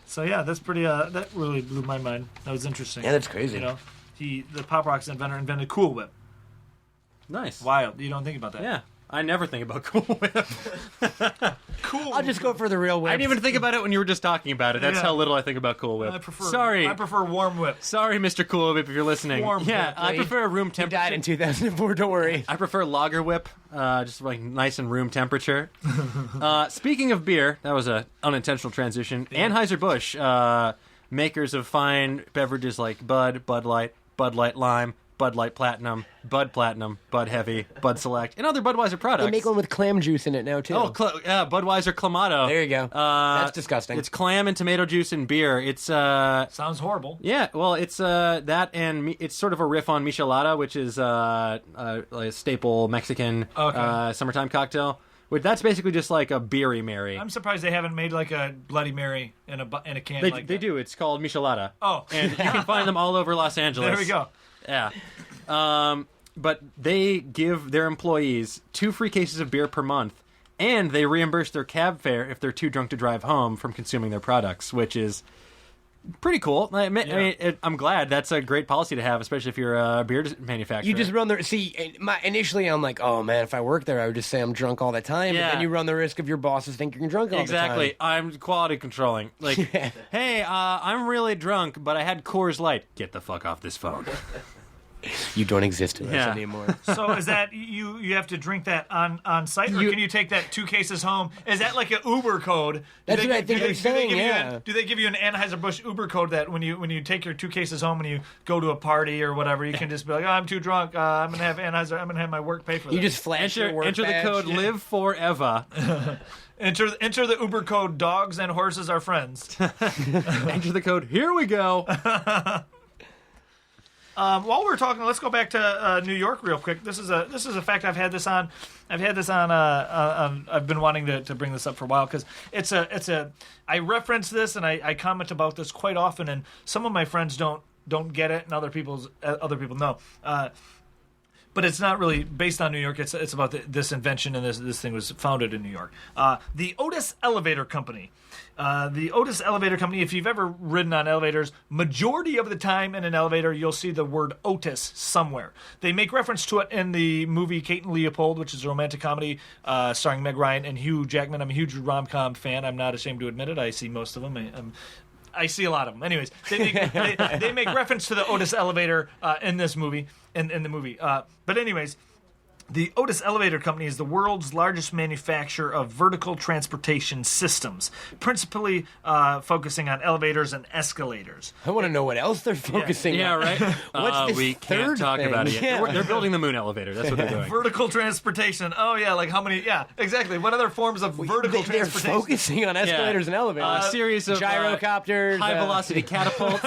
So yeah, that's pretty. That really blew my mind. That was interesting. yeah, that's crazy. You know, the Pop Rocks inventor invented Cool Whip. Nice. Wild. You don't think about that. Yeah. I never think about Cool Whip. Cool. I'll just go for the real whip. I didn't even think about it when you were just talking about it. That's Yeah. how little I think about Cool Whip. I prefer. Sorry. I prefer Warm Whip. Sorry, Mr. Cool Whip, if you're listening. Warm yeah, Whip, I please. prefer room He temperature. died in 2004. Don't worry. I prefer lager whip, just like nice and room temperature. Speaking of beer, that was an unintentional transition. Anheuser-Busch, makers of fine beverages like Bud, Bud Light Lime, Bud Light Platinum, Bud Heavy, Bud Select, and other Budweiser products. They make one with clam juice in it now too. Budweiser Clamato. There you go. That's disgusting. It's clam and tomato juice and beer. It's Sounds horrible. yeah, well, it's that and it's sort of a riff on michelada, which is like a staple Mexican summertime cocktail. That's basically just like a beery Mary. I'm surprised they haven't made like a Bloody Mary in a can. They do. It's called michelada. Oh. And you can find them all over Los Angeles. There we go. Yeah. But they give their employees 2 free cases of beer per month, and they reimburse their cab fare if they're too drunk to drive home from consuming their products, which is pretty cool. I mean, I'm glad. That's a great policy to have, especially if you're a beer manufacturer. You just run the initially I'm like, oh man, if I worked there, I would just say I'm drunk all the time. Yeah. But then you run the risk of your bosses thinking you're drunk all Exactly. the time. I'm quality controlling. Like, hey, I'm really drunk, but I had Coors Light. Get the fuck off this phone. You don't exist in Yeah. us anymore. So is that you have to drink that on site, or can you take that 2 cases home? Is that like an Uber code? That's what I think they're saying, yeah. Do they give you an Anheuser-Busch Uber code that when you take your 2 cases home and you go to a party or whatever, you can just be like, oh, I'm too drunk. I'm gonna have Anheuser. I'm gonna have my work pay for that. You just flash your work Enter the badge. code Live Forever. enter the Uber code. Dogs and horses are friends. Enter the code. Here we go. While we're talking, let's go back to New York real quick. This is a fact. I've had this on. I've been wanting to bring this up for a while because it's a. I reference this and I comment about this quite often, and some of my friends don't get it, and other people know. But it's not really based on New York. It's about this invention, and this thing was founded in New York. The Otis Elevator Company. The Otis Elevator Company, if you've ever ridden on elevators, majority of the time in an elevator, you'll see the word Otis somewhere. They make reference to it in the movie Kate and Leopold, which is a romantic comedy starring Meg Ryan and Hugh Jackman. I'm a huge rom-com fan. I'm not ashamed to admit it. I see most of them. I see a lot of them. Anyways, they make reference to the Otis Elevator in this movie, in the movie. But anyways, the Otis Elevator Company is the world's largest manufacturer of vertical transportation systems, principally focusing on elevators and escalators. I want to know what else they're focusing Yeah, on. right? What's this we can't third talk thing? about it yet. Yeah. They're building the moon elevator. That's what they're doing. Vertical transportation. Oh, yeah, like how many? Yeah, exactly. What other forms of vertical They're transportation? focusing on escalators and elevators. A series of gyrocopters, high velocity catapults.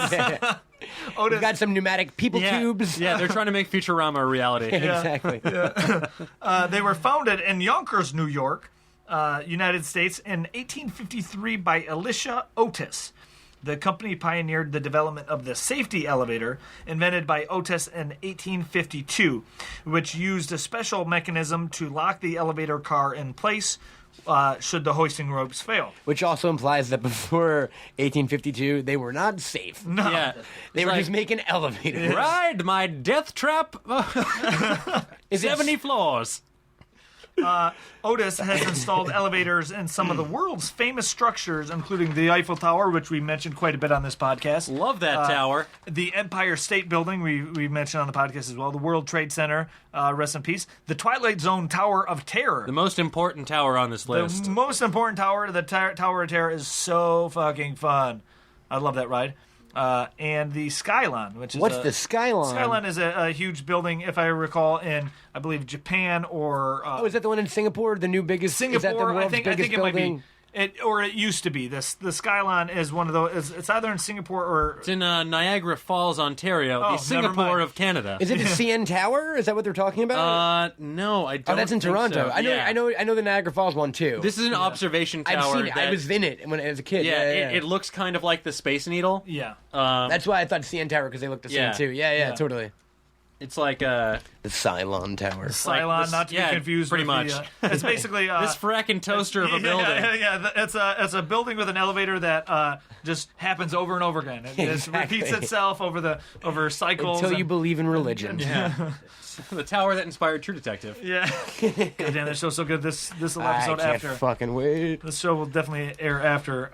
We've got some pneumatic people tubes. Yeah, they're trying to make Futurama a reality. Exactly. They were founded in Yonkers, New York, United States, in 1853 by Elisha Otis. The company pioneered the development of the safety elevator, invented by Otis in 1852, which used a special mechanism to lock the elevator car in place should the hoisting ropes fail. Which also implies that before 1852, they were not safe. No. Yeah. They were just making elevators. Ride my death trap 70 floors. Otis has installed elevators in some of the world's famous structures, including the Eiffel Tower, which we mentioned quite a bit on this podcast. Love that tower. The Empire State Building, we mentioned on the podcast as well. The World Trade Center, rest in peace. The Twilight Zone Tower of Terror. The most important tower on this list. The most important tower, the Tower of Terror, is so fucking fun. I love that ride. And the Skylon, which is What's the Skylon? Skylon is a huge building, if I recall, in I believe Japan or is that the one in Singapore? The new biggest. Singapore. Is that the world's I think biggest it building? might be. It used to be. The Skylon is one of those. It's either in Singapore or It's in Niagara Falls, Ontario, Oh, the never Singapore mind. of Canada. Is it the CN Tower? Is that what they're talking about? No, I don't. Oh, that's in think Toronto. so. I know. Yeah. I know the Niagara Falls one too. This is an observation tower. I've seen it. I that- was in it when I was a kid. Yeah, Yeah. It looks kind of like the Space Needle. yeah. That's why I thought CN Tower because they looked the Yeah. same too. Yeah, totally. It's like The Cylon Tower. Cylon, this- not to yeah, be confused pretty with much. it's basically this fracking toaster of a building. Yeah, it's a building with an elevator that just happens over and over again. It just Exactly. repeats itself over cycles. Until you and- believe in religion. Yeah. The tower that inspired True Detective. Yeah. God damn, that show's so good. This I episode can't after. fucking wait. This show will definitely air after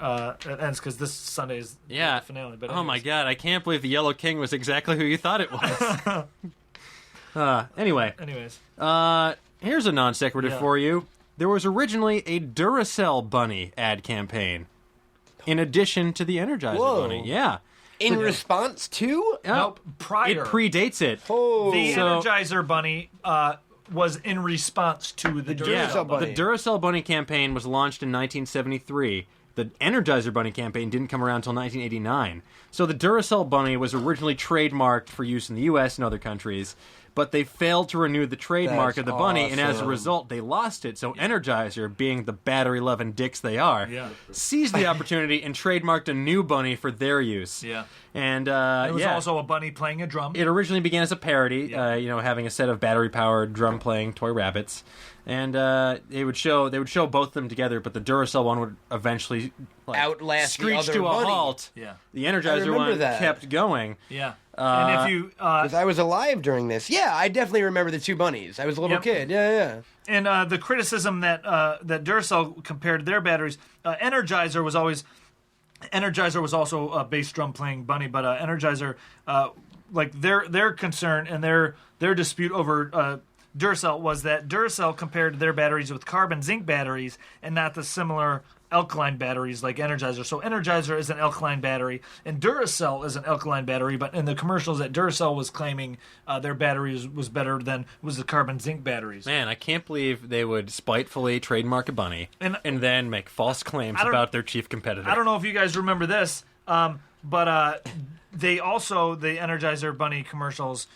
it ends because this Sunday is Yeah. the finale. But Oh my anyways. god, I can't believe the Yellow King was exactly who you thought it was. Anyway, Anyways, here's a non sequitur Yeah. for you. There was originally a Duracell bunny ad campaign, in addition to the Energizer Whoa. bunny. Yeah. In response to? nope. It Prior, predates it. Oh, the So- Energizer Bunny was in response to the Yeah, Duracell Bunny. The Duracell Bunny campaign was launched in 1973. The Energizer Bunny campaign didn't come around until 1989. So the Duracell Bunny was originally trademarked for use in the U.S. and other countries, but they failed to renew the trademark That's of the bunny, and as a awesome. result, they lost it. So Energizer, being the battery-loving dicks they are, Yeah. seized the opportunity and trademarked a new bunny for their use. Yeah. And It was yeah. also a bunny playing a drum. It originally began as a parody, Yeah. having a set of battery-powered drum-playing toy rabbits, and they would show both of them together. But the Duracell one would eventually Outlast the screech other to a bunny. halt. Yeah. The Energizer remember one that. kept going. Yeah. And if you Because I was alive during this. Yeah, I definitely remember the two bunnies. I was a little Yep. kid. Yeah. and the criticism that that Duracell compared their batteries, Energizer was also a bass drum playing bunny, but Energizer, like their concern and their dispute over Duracell was that Duracell compared their batteries with carbon zinc batteries and not the similar alkaline batteries like Energizer. So Energizer is an alkaline battery and Duracell is an alkaline battery, but in the commercials that Duracell was claiming their batteries was better than was the carbon zinc batteries. Man, I can't believe they would spitefully trademark a bunny And- then make false claims I don't- about their chief competitor. I don't know if you guys remember this, but they also the Energizer Bunny commercials.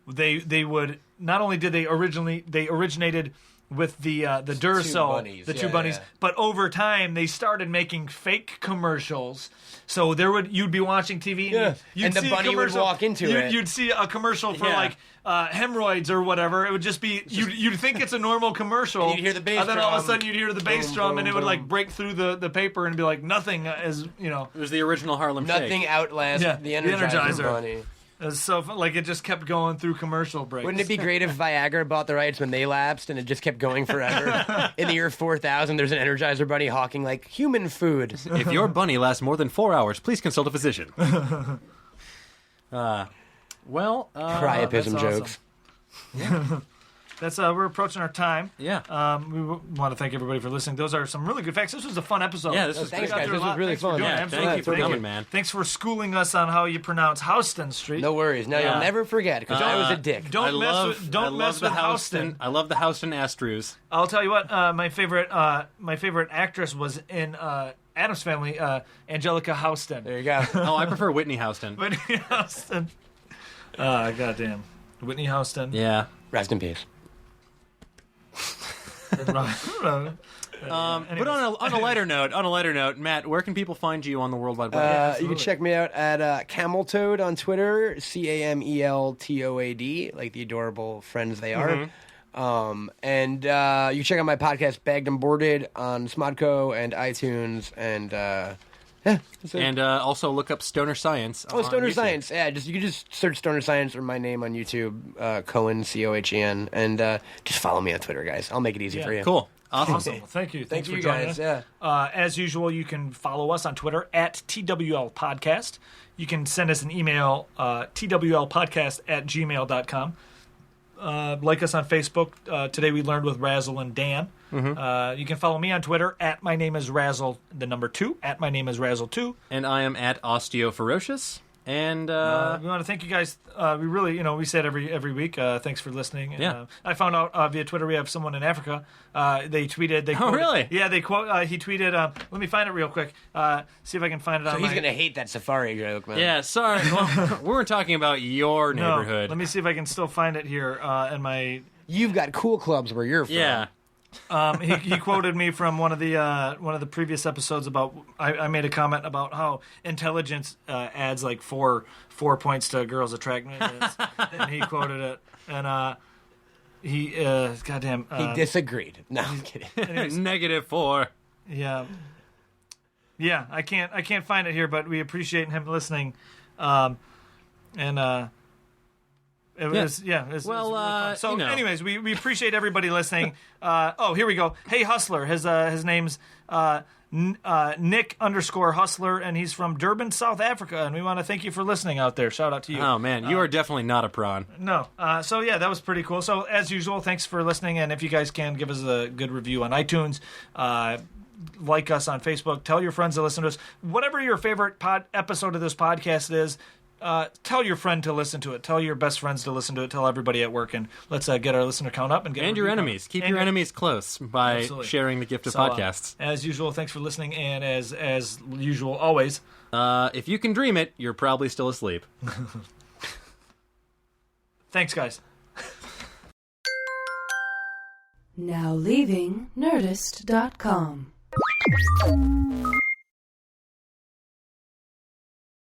They would not only did they originated with the Duracell, bunnies. the two Yeah, bunnies, yeah. but over time they started making fake commercials. So you'd be watching TV and Yeah. you'd And the see a bunny would commercial- walk into it. You'd see a commercial for Yeah. like hemorrhoids or whatever. It would just be you'd think it's a normal commercial. And you'd hear the bass and then all of a drum. sudden you'd hear the bass Boom, drum, and boom, it would like boom. break through the paper and be like nothing is It was the original Harlem Nothing Shake. outlasts Yeah, the the Energizer, Energizer. bunny. It's so fun. Like it just kept going through commercial breaks. Wouldn't it be great if Viagra bought the rights when they lapsed and it just kept going forever? In the year 4000, there's an Energizer bunny hawking like human food. If your bunny lasts more than 4 hours, please consult a physician. Priapism Priapism that's jokes. That's we're approaching our time. Yeah. We want to thank everybody for listening. Those are some really good facts. This was a fun episode. Yeah, this was Thanks, We got guys. through a This was lot. really Thanks for fun. doing it. Yeah, Absolutely. thank you for Thank coming, you. man. Thanks for schooling us on how you pronounce Houston Street. No worries. Now Yeah. you'll never forget because I was a dick. Don't mess with Houston. I love the Houston Astros. I'll tell you what. My favorite actress was in Addams Family, Angelica Houston. There you go. Oh, I prefer Whitney Houston. Whitney Houston. Goddamn. Whitney Houston. Yeah. Rest in peace. But on a lighter note, Matt, where can people find you on the World Wide Web? You can check me out at Cameltoad on Twitter, CAMELTOAD, like the adorable friends they are. And you can check out my podcast, Bagged and Boarded, on Smodco and iTunes, and yeah. And also look up Stoner Science. Oh, Stoner YouTube. Science. Yeah, you can just search Stoner Science or my name on YouTube, Cohen, Cohen, and just follow me on Twitter, guys. I'll make it easy for you. Cool. Awesome. Awesome. Well, thank you. Thanks for you joining guys. us. Yeah. As usual, you can follow us on Twitter at TWL Podcast. You can send us an email, twlpodcast@gmail.com. Like us on Facebook. Today we learned with Razzle and Dan. You can follow me on Twitter at my name is Razzle, the number 2, at my name is Razzle2. And I am at OsteoFerocious. And we want to thank you guys. We really, we say it every week. Thanks for listening. And, Yeah. I found out via Twitter we have someone in Africa. They tweeted. Oh, really? Yeah, they quote. He tweeted. Let me find it real quick. See if I can find it So on he's my... going to hate that safari joke, man. yeah, sorry. Well, we weren't talking about your No, neighborhood. let me see if I can still find it here in my... You've got cool clubs where you're from. Yeah. He quoted me from one of the previous episodes about I made a comment about how intelligence adds like four points to a girl's attractiveness, and he quoted it, and he goddamn He disagreed. No, I'm kidding. -4. yeah I can't find it here, but we appreciate him listening, and. It was, it's Well, really fun. So, anyways, we appreciate everybody listening. Here we go. Hey, Hustler. His name's Nick_Hustler, and he's from Durban, South Africa. And we want to thank you for listening out there. Shout out to you. Oh, man. You are definitely not a prawn. No. So, yeah, that was pretty cool. So, as usual, thanks for listening. And if you guys can, give us a good review on iTunes. Like us on Facebook. Tell your friends to listen to us. Whatever your favorite episode of this podcast is, tell your friend to listen to it. Tell your best friends to listen to it. Tell everybody at work, and let's get our listener count up and get And your enemies. Keep your enemies close by sharing the gift of podcasts. As usual, thanks for listening, and as usual, always. If you can dream it, you're probably still asleep. Thanks, guys. Now leaving Nerdist.com.